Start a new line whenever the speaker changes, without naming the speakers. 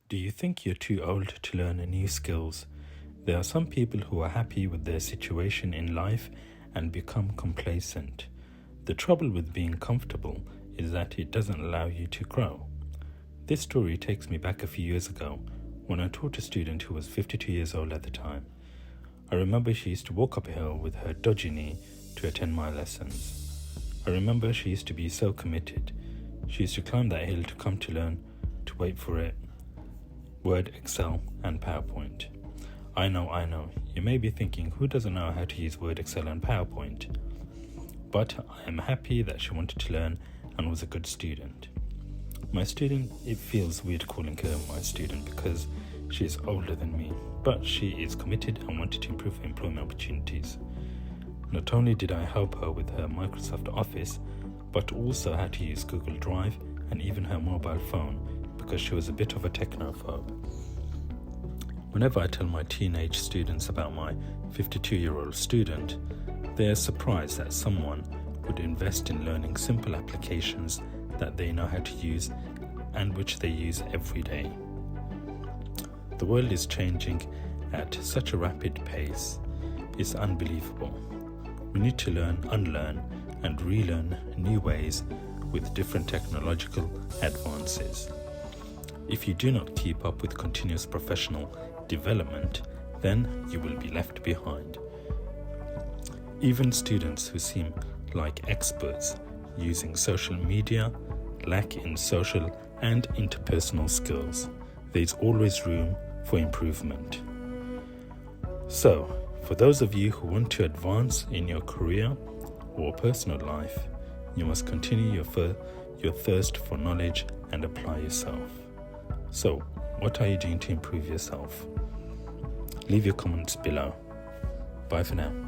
Do you think you're too old to learn new skills? There are some people who are happy with their situation in life and become complacent. The trouble with being comfortable is that it doesn't allow you to grow. This story takes me back a few years ago when I taught a student who was 52 years old at the time. I remember she used to walk up a hill with her dodgy knee to attend my lessons. I remember she used to be so committed. She used to climb that hill to come to learn, to wait for it. Word, Excel, and PowerPoint. I know. You may be thinking, who doesn't know how to use Word, Excel, and PowerPoint? But I am happy that she wanted to learn and was a good student. My student, it feels weird calling her my student because she is older than me, but she is committed and wanted to improve her employment opportunities. Not only did I help her with her Microsoft Office, but also how to use Google Drive and even her mobile phone because she was a bit of a technophobe. Whenever I tell my teenage students about my 52-year-old student, they are surprised that someone would invest in learning simple applications that they know how to use and which they use every day. The world is changing at such a rapid pace. It's unbelievable. We need to learn, unlearn, and relearn new ways with different technological advances. If you do not keep up with continuous professional development, then you will be left behind. Even students who seem like experts using social media lack in social and interpersonal skills. There is always room for improvement. So, for those of you who want to advance in your career or personal life, you must continue your thirst for knowledge and apply yourself. So, what are you doing to improve yourself? Leave your comments below. Bye for now.